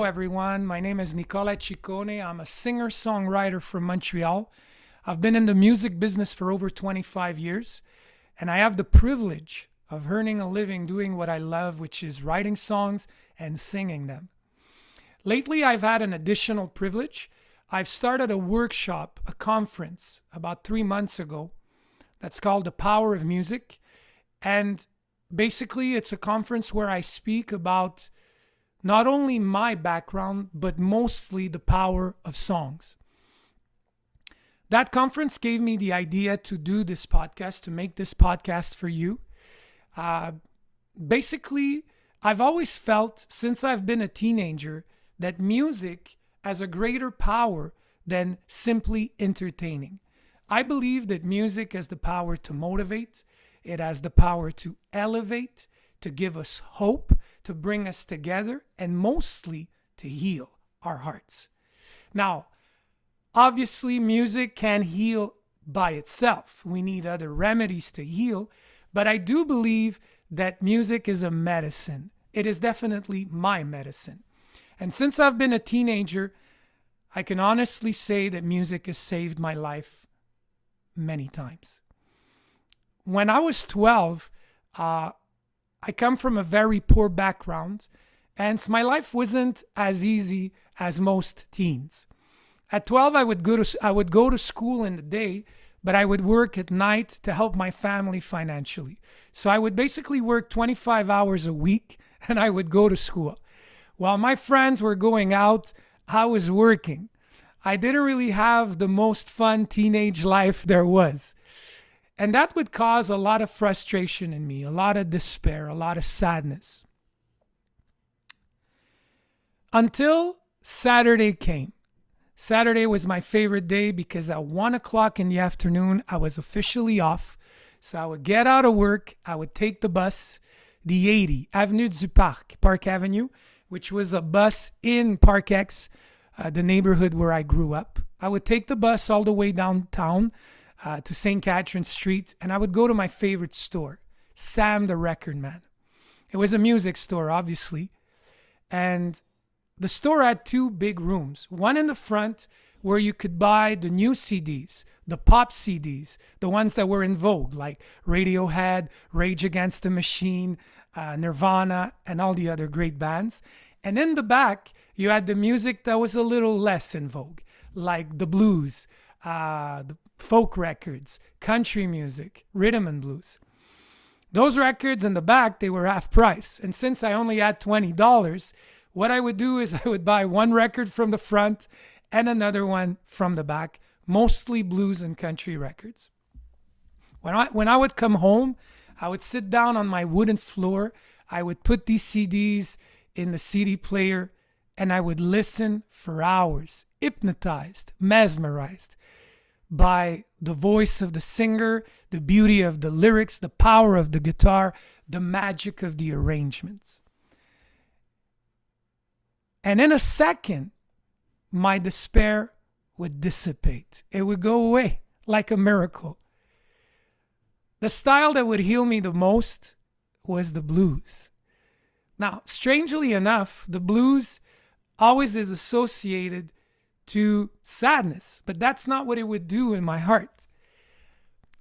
everyone. My name is Nicola Ciccone. I'm a singer-songwriter from Montreal. I've been in the music business for over 25 years, and I have the privilege of earning a living doing what I love, which is writing songs and singing them. Lately, I've had an additional privilege. I've started a workshop, a conference, about 3 months ago that's called The Power of Music. And basically, it's a conference where I speak about not only my background, but mostly the power of songs. That conference gave me the idea to do this podcast, to make this podcast for you. Basically, I've always felt since I've been a teenager that music has a greater power than simply entertaining. I believe that music has the power to motivate, it has the power to elevate, to give us hope, to bring us together, and mostly to heal our hearts. Now, obviously, music can heal by itself. We need other remedies to heal, but I do believe that music is a medicine. It is definitely my medicine. And since I've been a teenager, I can honestly say that music has saved my life many times. When I was 12, I come from a very poor background, and my life wasn't as easy as most teens. At 12, I would go to school in the day, but I would work at night to help my family financially. So I would basically work 25 hours a week, and I would go to school. While my friends were going out, I was working. I didn't really have the most fun teenage life there was. And that would cause a lot of frustration in me, a lot of despair, a lot of sadness. Until Saturday came. Saturday was my favorite day because at 1 o'clock in the afternoon, I was officially off. So I would get out of work, I would take the bus, the 80, Avenue du Parc, Park Avenue, which was a bus in Park X, the neighborhood where I grew up. I would take the bus all the way downtown, to St. Catherine Street, and I would go to my favorite store, Sam the Record Man. It was a music store, obviously, and the store had 2 big rooms. One in the front where you could buy the new CDs, the pop CDs, the ones that were in vogue, like Radiohead, Rage Against the Machine, Nirvana, and all the other great bands. And in the back, you had the music that was a little less in vogue, like the blues, the folk records, country music, rhythm and blues. Those records in the back, they were half price. And since I only had $20, what I would do is I would buy one record from the front and another one from the back, mostly blues and country records. When I would come home, I would sit down on my wooden floor. I would put these CDs in the CD player and I would listen for hours, hypnotized, mesmerized by the voice of the singer, the beauty of the lyrics, the power of the guitar, the magic of the arrangements. And in a second, my despair would dissipate. It would go away like a miracle. The style that would heal me the most was the blues. Now, strangely enough, the blues always is associated to sadness, but that's not what it would do in my heart.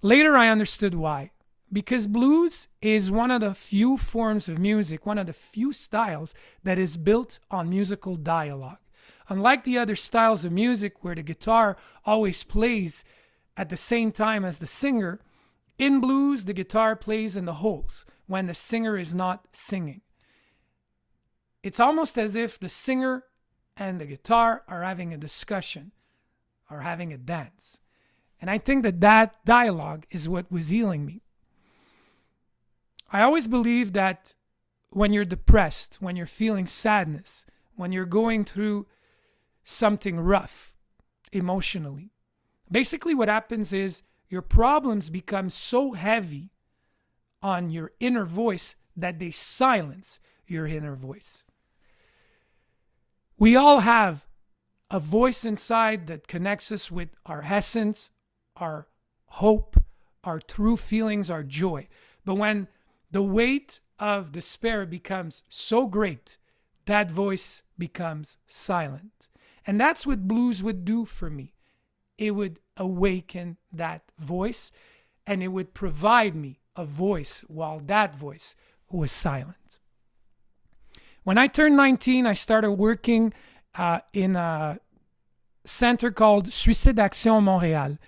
Later, I understood why. Because blues is one of the few forms of music, one of the few styles that is built on musical dialogue. Unlike the other styles of music where the guitar always plays at the same time as the singer, in blues, the guitar plays in the holes when the singer is not singing. It's almost as if the singer and the guitar are having a discussion or having a dance. And I think that dialogue is what was healing me. I always believe that when you're depressed, when you're feeling sadness, when you're going through something rough emotionally, basically what happens is your problems become so heavy on your inner voice that they silence your inner voice. We all have a voice inside that connects us with our essence, our hope, our true feelings, our joy. But when the weight of despair becomes so great that voice becomes silent. And that's what blues would do for me. It would awaken that voice, and it would provide me a voice while that voice was silent. When I turned 19, I started working in a center called Suicide Action Montréal,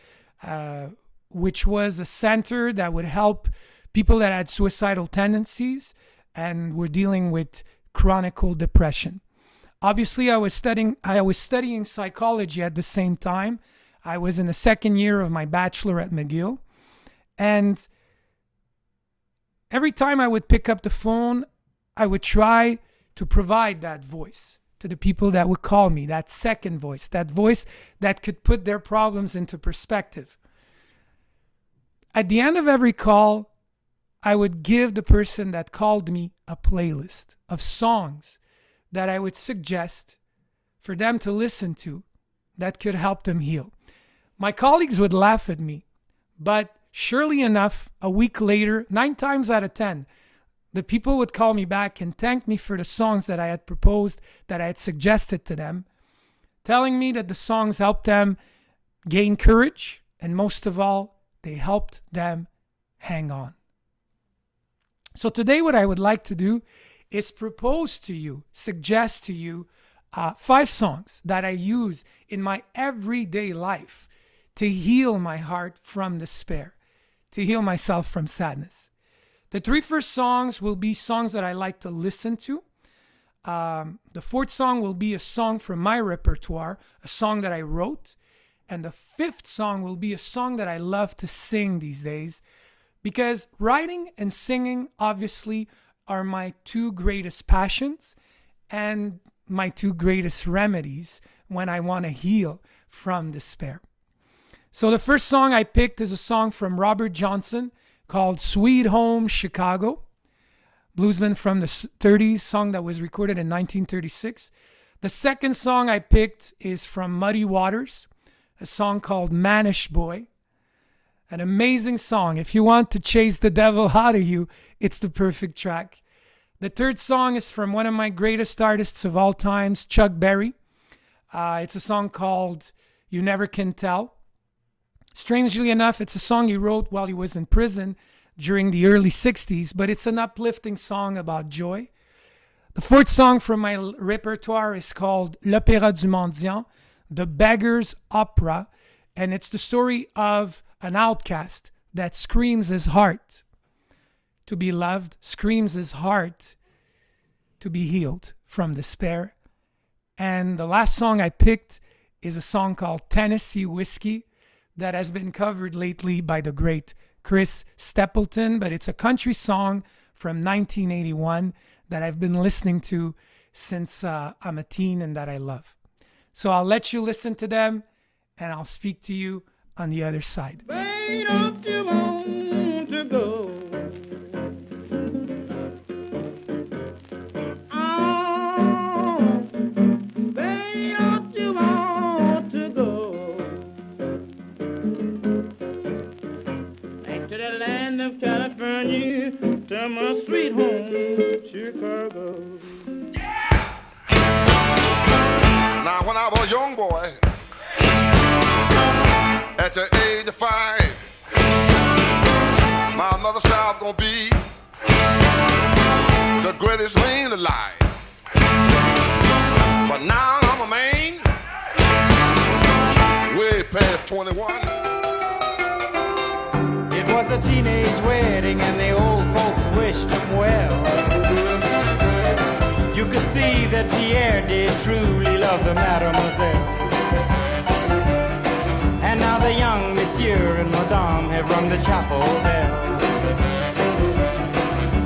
which was a center that would help people that had suicidal tendencies and were dealing with chronic depression. Obviously, I was studying psychology at the same time. I was in the second year of my bachelor at McGill. And every time I would pick up the phone, I would try to provide that voice to the people that would call me, that second voice that could put their problems into perspective. At the end of every call, I would give the person that called me a playlist of songs that I would suggest for them to listen to that could help them heal. My colleagues would laugh at me, but surely enough, a week later, 9 times out of 10, the people would call me back and thank me for the songs that I had proposed, that I had suggested to them, telling me that the songs helped them gain courage, and most of all, they helped them hang on. So today what I would like to do is propose to you, suggest to you 5 songs that I use in my everyday life to heal my heart from despair, to heal myself from sadness. The 3 first songs will be songs that I like to listen to. The 4th song will be a song from my repertoire, a song that I wrote. And the 5th song will be a song that I love to sing these days, because writing and singing obviously are my 2 greatest passions and my 2 greatest remedies when I want to heal from despair. So the first song I picked is a song from Robert Johnson called Sweet Home Chicago, bluesman from the 30s, song that was recorded in 1936. The second song I picked is from Muddy Waters, a song called Manish Boy. An amazing song. If you want to chase the devil out of you, it's the perfect track. The third song is from one of my greatest artists of all times, Chuck Berry. It's a song called You Never Can Tell. Strangely enough, it's a song he wrote while he was in prison during the early 60s, but it's an uplifting song about joy. The 4th song from my repertoire is called L'Opéra du Mendiant, The Beggar's Opera, and it's the story of an outcast that screams his heart to be loved, screams his heart to be healed from despair. And the last song I picked is a song called Tennessee Whiskey that has been covered lately by the great Chris Stapleton, but it's a country song from 1981 that I've been listening to since I'm a teen and that I love. So I'll let you listen to them, and I'll speak to you on the other side. Wait up, you want to go. Oh, wait up, you want to go. Back to the land of California, to my sweet home, Chicago. Now, when I was a young boy, at the age of 5, my mother said I was gonna be the greatest man alive. But now I'm a man, way past 21. It was a teenage wedding and the old folks wished him well. You could see that Pierre did truly love the mademoiselle. And now the young monsieur and madame have rung the chapel bell.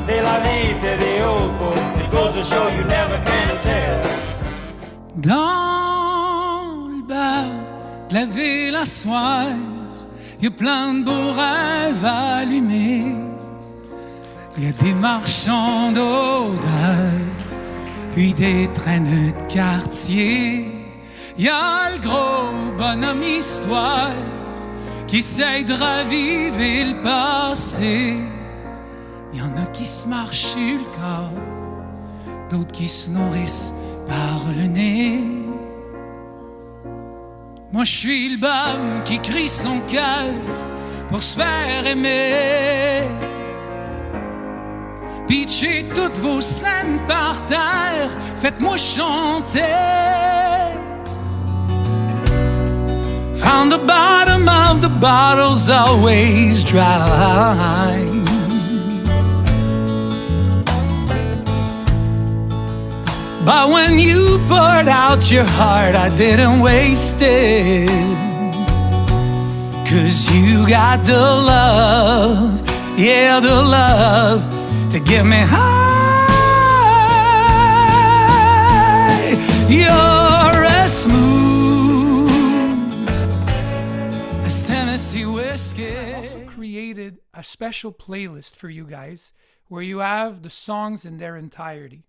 C'est la vie, say the old folks. It goes to show you never can tell. Dans le bar de la ville à soir, y a plein de beaux rêves allumés. Y a des marchands d'odeur, puis des traîneux de quartier. Y a le gros bonhomme histoire qui essaye de raviver le passé. Y en a qui se marchent sur le corps, d'autres qui se nourrissent par le nez. Moi je suis le bum qui crie son cœur pour se faire aimer. Pitchez toutes vos scènes par terre, faites-moi chanter. Found the bottom of the bottle's always dry. But when you poured out your heart, I didn't waste it. 'Cause you got the love, yeah, the love to get me high. You're as smooth as Tennessee whiskey. I also created a special playlist for you guys where you have the songs in their entirety.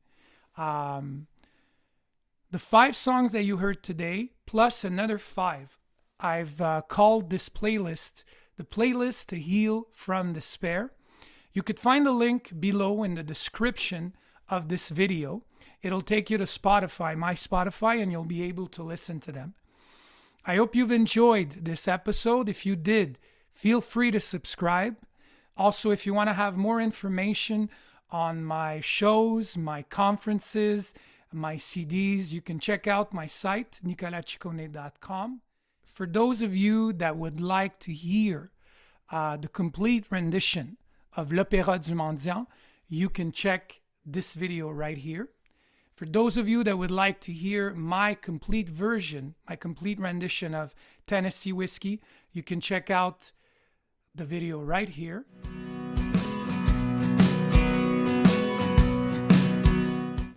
The 5 songs that you heard today, plus another 5, I've called this playlist the playlist to heal from despair. You could find the link below in the description of this video. It'll take you to Spotify, my Spotify, and you'll be able to listen to them. I hope you've enjoyed this episode. If you did, feel free to subscribe. Also, if you want to have more information on my shows, my conferences, my CDs, you can check out my site, nicolaciccone.com. For those of you that would like to hear the complete rendition of l'Opéra du Mendiant, you can check this video right here. For those of you that would like to hear my complete version, my complete rendition of Tennessee Whiskey, you can check out the video right here.